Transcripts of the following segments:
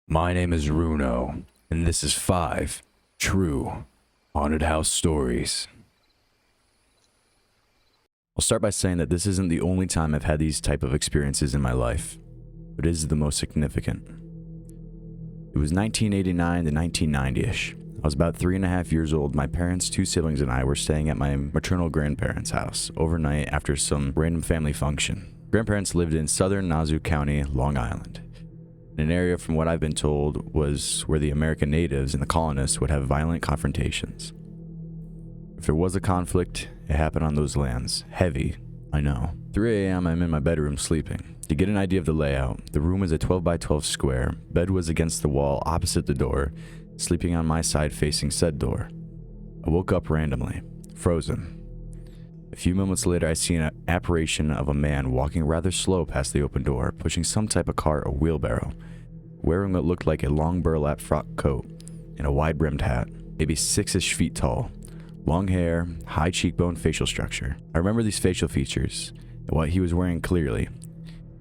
My name is Runo, and this is 5 True Haunted House Stories. I'll start by saying that this isn't the only time I've had these type of experiences in my life, but it is the most significant. It was 1989 to 1990-ish. I was about 3.5 years old. My parents, 2 siblings, and I were staying at my maternal grandparents' house overnight after some random family function. Grandparents lived in southern Nassau County, Long Island. An area, from what I've been told, was where the American natives and the colonists would have violent confrontations. If there was a conflict, it happened on those lands. Heavy, I know. 3 a.m. I'm in my bedroom sleeping. To get an idea of the layout, the room was a 12 by 12 square. Bed was against the wall opposite the door, sleeping on my side facing said door. I woke up randomly, frozen. A few moments later, I see an apparition of a man walking rather slow past the open door, pushing some type of cart or wheelbarrow, wearing what looked like a long burlap frock coat and a wide-brimmed hat, maybe 6-ish feet tall. Long hair, high cheekbone facial structure. I remember these facial features and what he was wearing clearly.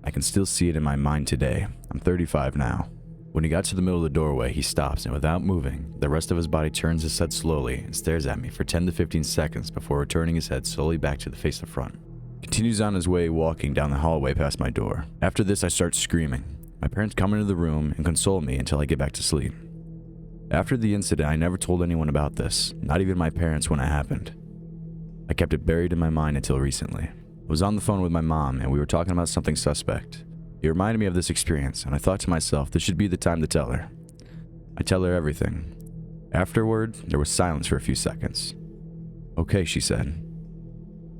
I can still see it in my mind today. I'm 35 now. When he got to the middle of the doorway, he stops, and without moving, the rest of his body turns his head slowly and stares at me for 10 to 15 seconds before returning his head slowly back to the face of front. Continues on his way, walking down the hallway past my door. After this, I start screaming. My parents come into the room and console me until I get back to sleep. After the incident, I never told anyone about this, not even my parents when it happened. I kept it buried in my mind until recently. I was on the phone with my mom, and we were talking about something suspect. It reminded me of this experience, and I thought to myself, this should be the time to tell her. I tell her everything. Afterward, there was silence for a few seconds. Okay, she said.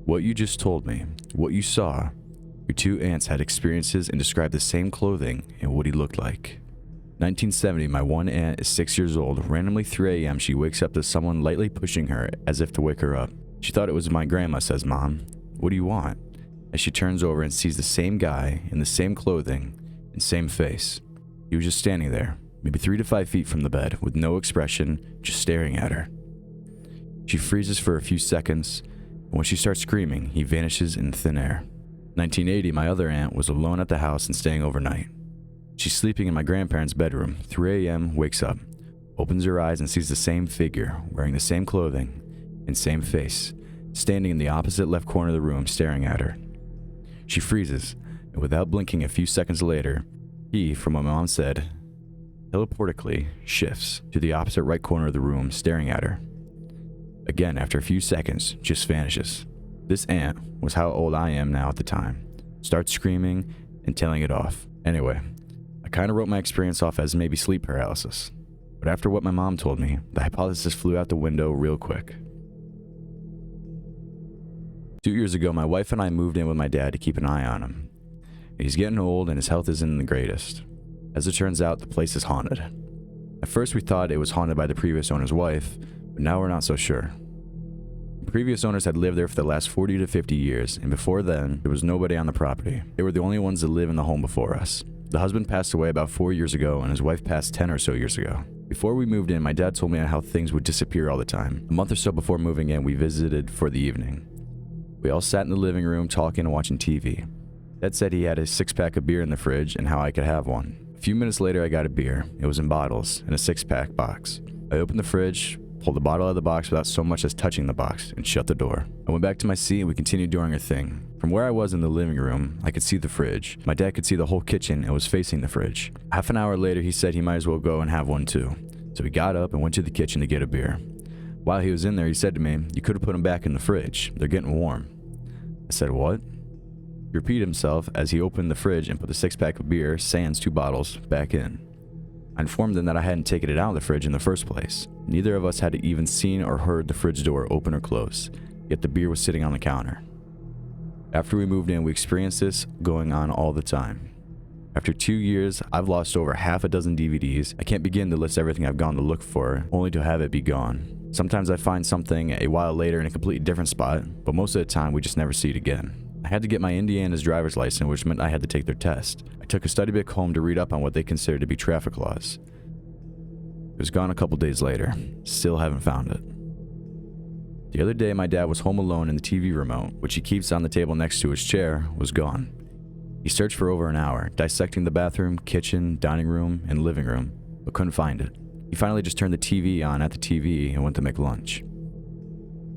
What you just told me, what you saw, your 2 aunts had experiences and described the same clothing and what he looked like. 1970, my one aunt is 6 years old. Randomly 3 a.m. she wakes up to someone lightly pushing her as if to wake her up. She thought it was my grandma, says Mom. What do you want? As she turns over and sees the same guy in the same clothing and same face. He was just standing there, maybe 3 to 5 feet from the bed, with no expression, just staring at her. She freezes for a few seconds, and when she starts screaming, he vanishes in thin air. 1980, my other aunt was alone at the house and staying overnight. She's sleeping in my grandparents' bedroom. 3 a.m., wakes up, opens her eyes and sees the same figure, wearing the same clothing and same face, standing in the opposite left corner of the room, staring at her. She freezes, and without blinking a few seconds later, he, from what my mom said, teleportically shifts to the opposite right corner of the room, staring at her. Again, after a few seconds, just vanishes. This aunt was how old I am now at the time. Starts screaming and tailing it off. Anyway, I kind of wrote my experience off as maybe sleep paralysis. But after what my mom told me, the hypothesis flew out the window real quick. 2 years ago, my wife and I moved in with my dad to keep an eye on him. He's getting old and his health isn't the greatest. As it turns out, the place is haunted. At first we thought it was haunted by the previous owner's wife, but now we're not so sure. The previous owners had lived there for the last 40 to 50 years, and before then, there was nobody on the property. They were the only ones to live in the home before us. The husband passed away about 4 years ago, and his wife passed 10 or so years ago. Before we moved in, my dad told me how things would disappear all the time. A month or so before moving in, we visited for the evening. We all sat in the living room talking and watching TV. Dad said he had a 6-pack of beer in the fridge and how I could have one. A few minutes later, I got a beer. It was in bottles, in a 6-pack box. I opened the fridge, pulled the bottle out of the box without so much as touching the box, and shut the door. I went back to my seat and we continued doing our thing. From where I was in the living room, I could see the fridge. My dad could see the whole kitchen and was facing the fridge. Half an hour later, he said he might as well go and have one too. So he got up and went to the kitchen to get a beer. While he was in there, he said to me, "You could have put them back in the fridge. They're getting warm." I said, "What?" He repeated himself as he opened the fridge and put the 6-pack of beer, sans 2 bottles, back in. I informed him that I hadn't taken it out of the fridge in the first place. Neither of us had even seen or heard the fridge door open or close, yet the beer was sitting on the counter. After we moved in, we experienced this going on all the time. After 2 years, I've lost over half a dozen DVDs. I can't begin to list everything I've gone to look for, only to have it be gone. Sometimes I find something a while later in a completely different spot, but most of the time we just never see it again. I had to get my Indiana's driver's license, which meant I had to take their test. I took a study book home to read up on what they consider to be traffic laws. It was gone a couple days later. Still haven't found it. The other day, my dad was home alone and the TV remote, which he keeps on the table next to his chair, was gone. He searched for over an hour, dissecting the bathroom, kitchen, dining room, and living room, but couldn't find it. He finally just turned the TV on at the TV and went to make lunch.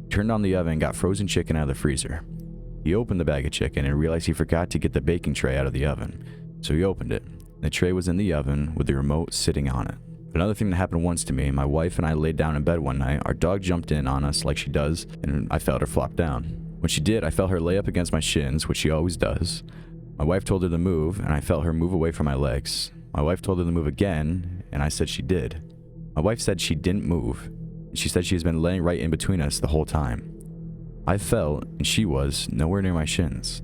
He turned on the oven and got frozen chicken out of the freezer. He opened the bag of chicken and realized he forgot to get the baking tray out of the oven, so he opened it. The tray was in the oven with the remote sitting on it. Another thing that happened once to me, my wife and I laid down in bed one night. Our dog jumped in on us like she does, and I felt her flop down. When she did, I felt her lay up against my shins, which she always does. My wife told her to move, and I felt her move away from my legs. My wife told her to move again, and I said she did. My wife said she didn't move, and she said she has been laying right in between us the whole time. I felt, and she was, nowhere near my shins.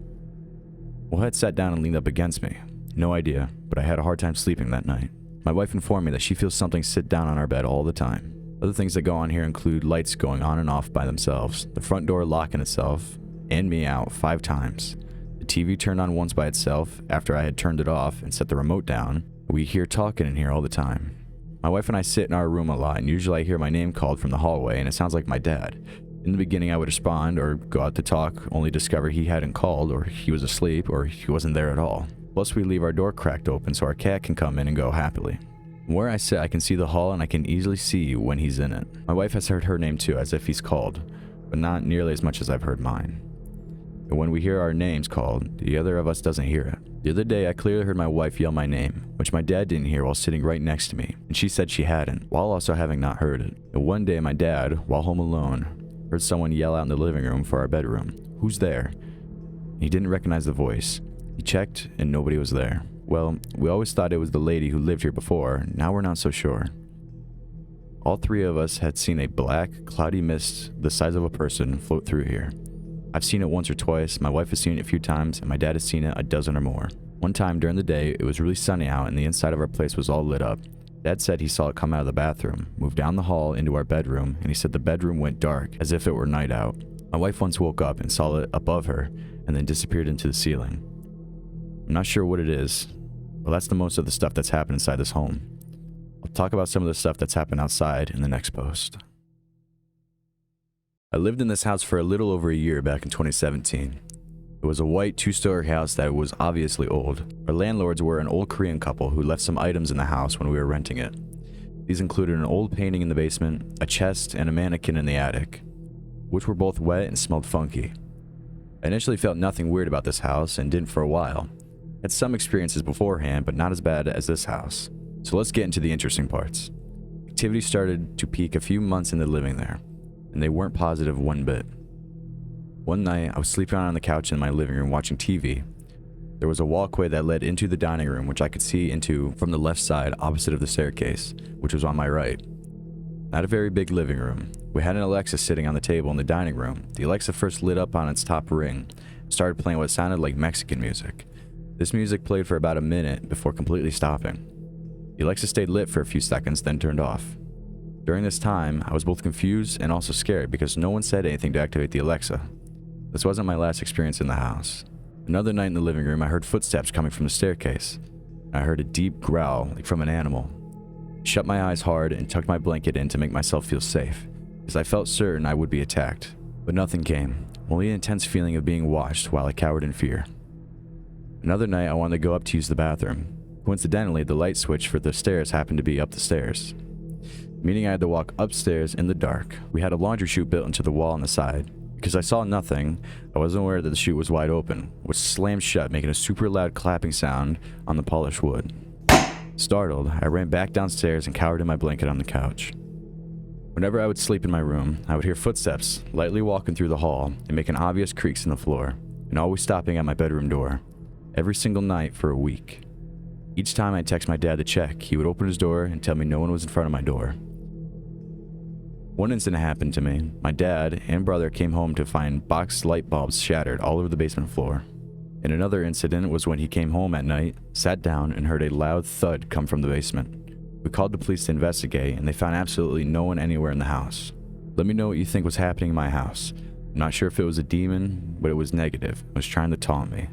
Will had sat down and leaned up against me. No idea, but I had a hard time sleeping that night. My wife informed me that she feels something sit down on our bed all the time. Other things that go on here include lights going on and off by themselves, the front door locking itself, and me out 5 times. The TV turned on once by itself after I had turned it off and set the remote down. We hear talking in here all the time. My wife and I sit in our room a lot, and usually I hear my name called from the hallway, and it sounds like my dad. In the beginning, I would respond or go out to talk, only discover he hadn't called, or he was asleep, or he wasn't there at all. Plus, we leave our door cracked open so our cat can come in and go happily. Where I sit, I can see the hall and I can easily see when he's in it. My wife has heard her name too, as if he's called, but not nearly as much as I've heard mine. And when we hear our names called, the other of us doesn't hear it. The other day, I clearly heard my wife yell my name, which my dad didn't hear while sitting right next to me, and she said she hadn't, while also having not heard it. And one day, my dad, while home alone, heard someone yell out in the living room for our bedroom, "Who's there?" He didn't recognize the voice. He checked, and nobody was there. Well, we always thought it was the lady who lived here before. Now we're not so sure. All 3 of us had seen a black, cloudy mist the size of a person float through here. I've seen it once or twice, my wife has seen it a few times, and my dad has seen it a dozen or more. One time during the day, it was really sunny out and the inside of our place was all lit up. Dad said he saw it come out of the bathroom, move down the hall into our bedroom, and he said the bedroom went dark, as if it were night out. My wife once woke up and saw it above her, and then disappeared into the ceiling. I'm not sure what it is, but that's the most of the stuff that's happened inside this home. I'll talk about some of the stuff that's happened outside in the next post. I lived in this house for a little over a year back in 2017. It was a white 2-story house that was obviously old. Our landlords were an old Korean couple who left some items in the house when we were renting it. These included an old painting in the basement, a chest, and a mannequin in the attic, which were both wet and smelled funky. I initially felt nothing weird about this house and didn't for a while. Had some experiences beforehand, but not as bad as this house. So let's get into the interesting parts. Activity started to peak a few months into living there, and they weren't positive one bit. One night, I was sleeping on the couch in my living room watching TV. There was a walkway that led into the dining room, which I could see into from the left side opposite of the staircase, which was on my right. Not a very big living room. We had an Alexa sitting on the table in the dining room. The Alexa first lit up on its top ring and started playing what sounded like Mexican music. This music played for about a minute before completely stopping. The Alexa stayed lit for a few seconds, then turned off. During this time, I was both confused and also scared because no one said anything to activate the Alexa. This wasn't my last experience in the house. Another night in the living room, I heard footsteps coming from the staircase. I heard a deep growl, like from an animal. I shut my eyes hard and tucked my blanket in to make myself feel safe, because I felt certain I would be attacked. But nothing came, only an intense feeling of being watched while I cowered in fear. Another night, I wanted to go up to use the bathroom. Coincidentally, the light switch for the stairs happened to be up the stairs, meaning I had to walk upstairs in the dark. We had a laundry chute built into the wall on the side. Because I saw nothing, I wasn't aware that the chute was wide open, which slammed shut, making a super loud clapping sound on the polished wood. Startled, I ran back downstairs and cowered in my blanket on the couch. Whenever I would sleep in my room, I would hear footsteps lightly walking through the hall and making obvious creaks in the floor, and always stopping at my bedroom door. Every single night for a week. Each time I'd text my dad to check, he would open his door and tell me no one was in front of my door. One incident happened to me. My dad and brother came home to find box light bulbs shattered all over the basement floor. And another incident was when he came home at night, sat down, and heard a loud thud come from the basement. We called the police to investigate, and they found absolutely no one anywhere in the house. Let me know what you think was happening in my house. I'm not sure if it was a demon, but it was negative. It was trying to taunt me.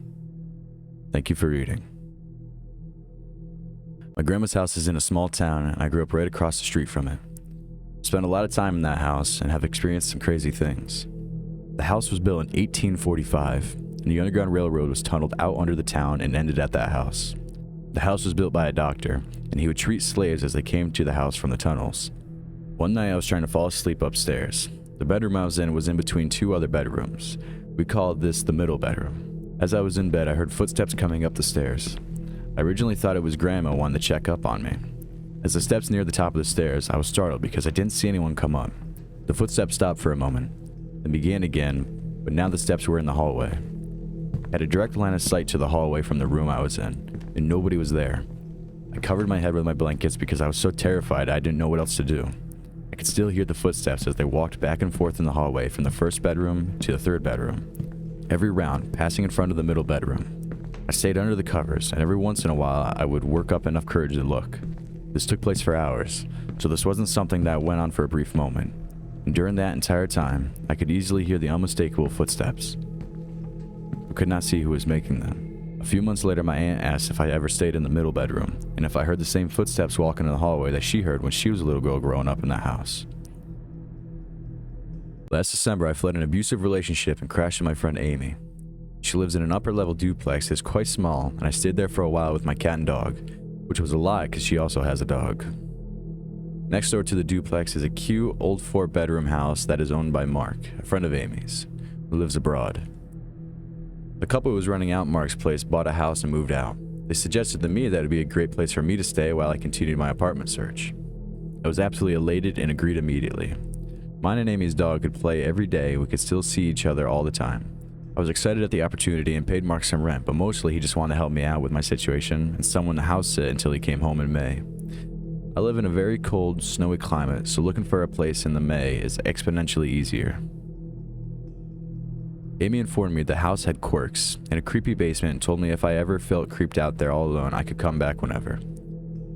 Thank you for reading. My grandma's house is in a small town, and I grew up right across the street from it. Spent a lot of time in that house and have experienced some crazy things. The house was built in 1845. and the Underground Railroad was tunneled out under the town and ended at that house. The house was built by a doctor, and he would treat slaves as they came to the house from the tunnels. One night I was trying to fall asleep upstairs. The bedroom I was in between two other bedrooms. We called this the middle bedroom. As I was in bed, I heard footsteps coming up the stairs. I originally thought it was Grandma wanting to check up on me. As the steps neared the top of the stairs, I was startled because I didn't see anyone come up. The footsteps stopped for a moment, then began again, but now the steps were in the hallway. I had a direct line of sight to the hallway from the room I was in, and nobody was there. I covered my head with my blankets because I was so terrified I didn't know what else to do. I could still hear the footsteps as they walked back and forth in the hallway from the first bedroom to the third bedroom, every round passing in front of the middle bedroom. I stayed under the covers, and every once in a while I would work up enough courage to look. This took place for hours, so this wasn't something that went on for a brief moment. And during that entire time, I could easily hear the unmistakable footsteps. I could not see who was making them. A few months later, my aunt asked if I ever stayed in the middle bedroom, and if I heard the same footsteps walking in the hallway that she heard when she was a little girl growing up in that house. Last December, I fled an abusive relationship and crashed with my friend Amy. She lives in an upper-level duplex that's quite small, and I stayed there for a while with my cat and dog, which was a lie because she also has a dog. Next door to the duplex is a cute, old 4-bedroom house that is owned by Mark, a friend of Amy's, who lives abroad. The couple who was renting out Mark's place bought a house and moved out. They suggested to me that it would be a great place for me to stay while I continued my apartment search. I was absolutely elated and agreed immediately. Mine and Amy's dog could play every day, we could still see each other all the time. I was excited at the opportunity and paid Mark some rent, but mostly he just wanted to help me out with my situation and someone to house sit until he came home in May. I live in a very cold, snowy climate, so looking for a place in the May is exponentially easier. Amy informed me the house had quirks and a creepy basement and told me if I ever felt creeped out there all alone, I could come back whenever.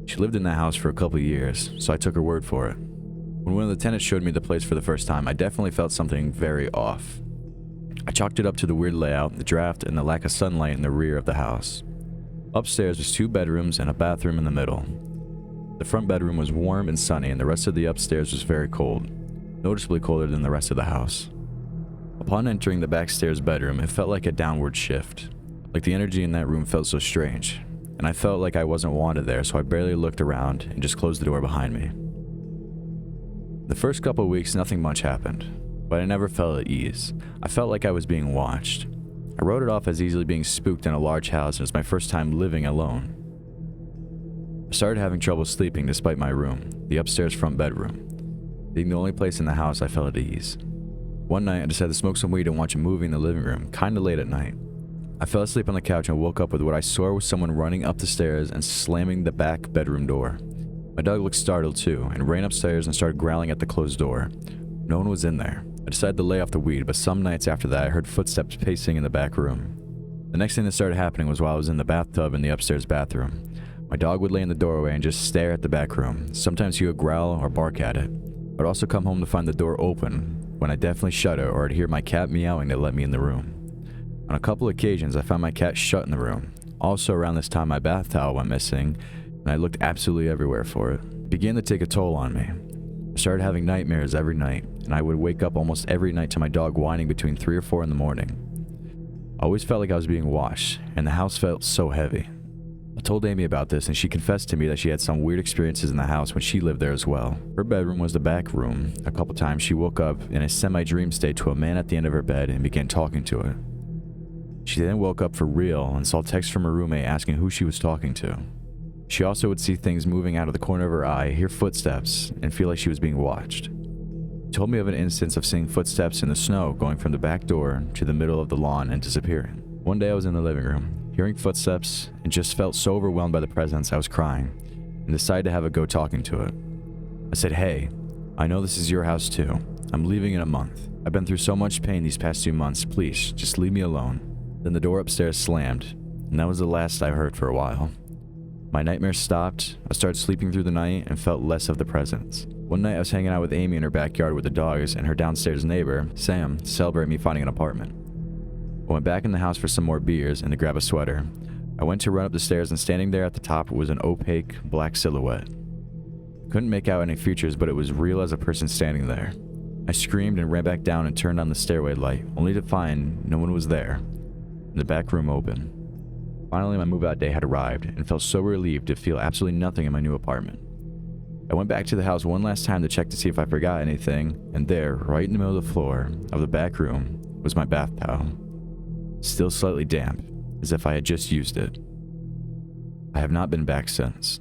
She lived in that house for a couple years, so I took her word for it. When one of the tenants showed me the place for the first time, I definitely felt something very off. I chalked it up to the weird layout, the draft, and the lack of sunlight in the rear of the house. Upstairs was 2 bedrooms and a bathroom in the middle. The front bedroom was warm and sunny, and the rest of the upstairs was very cold, noticeably colder than the rest of the house. Upon entering the backstairs bedroom, it felt like a downward shift. Like the energy in that room felt so strange, and I felt like I wasn't wanted there, so I barely looked around and just closed the door behind me. The first couple of weeks, nothing much happened, but I never felt at ease. I felt like I was being watched. I wrote it off as easily being spooked in a large house, and it was my first time living alone. I started having trouble sleeping despite my room, the upstairs front bedroom, being the only place in the house I felt at ease. One night, I decided to smoke some weed and watch a movie in the living room, kinda late at night. I fell asleep on the couch and woke up with what I saw was someone running up the stairs and slamming the back bedroom door. My dog looked startled too, and ran upstairs and started growling at the closed door. No one was in there. I decided to lay off the weed, but some nights after that I heard footsteps pacing in the back room. The next thing that started happening was while I was in the bathtub in the upstairs bathroom. My dog would lay in the doorway and just stare at the back room. Sometimes he would growl or bark at it. I'd also come home to find the door open, when I definitely shut it, or I'd hear my cat meowing to let me in the room. On a couple occasions, I found my cat shut in the room. Also around this time, my bath towel went missing, and I looked absolutely everywhere for it. It began to take a toll on me. I started having nightmares every night, and I would wake up almost every night to my dog whining between 3 or 4 in the morning. I always felt like I was being watched, and the house felt so heavy. I told Amy about this, and she confessed to me that she had some weird experiences in the house when she lived there as well. Her bedroom was the back room. A couple times she woke up in a semi-dream state to a man at the end of her bed and began talking to it. She then woke up for real and saw texts from her roommate asking who she was talking to. She also would see things moving out of the corner of her eye, hear footsteps, and feel like she was being watched. She told me of an instance of seeing footsteps in the snow going from the back door to the middle of the lawn and disappearing. One day I was in the living room, hearing footsteps, and just felt so overwhelmed by the presence I was crying, and decided to have a go talking to it. I said, "Hey, I know this is your house too. I'm leaving in a month. I've been through so much pain these past 2 months. Please, just leave me alone." Then the door upstairs slammed, and that was the last I heard for a while. My nightmares stopped, I started sleeping through the night, and felt less of the presence. One night I was hanging out with Amy in her backyard with the dogs and her downstairs neighbor, Sam, to celebrate me finding an apartment. I went back in the house for some more beers and to grab a sweater. I went to run up the stairs, and standing there at the top was an opaque, black silhouette. I couldn't make out any features, but it was real as a person standing there. I screamed and ran back down and turned on the stairway light, only to find no one was there. and the back room open. Finally, my move-out day had arrived, and felt so relieved to feel absolutely nothing in my new apartment. I went back to the house one last time to check to see if I forgot anything, and there, right in the middle of the floor of the back room, was my bath towel. Still slightly damp, as if I had just used it. I have not been back since.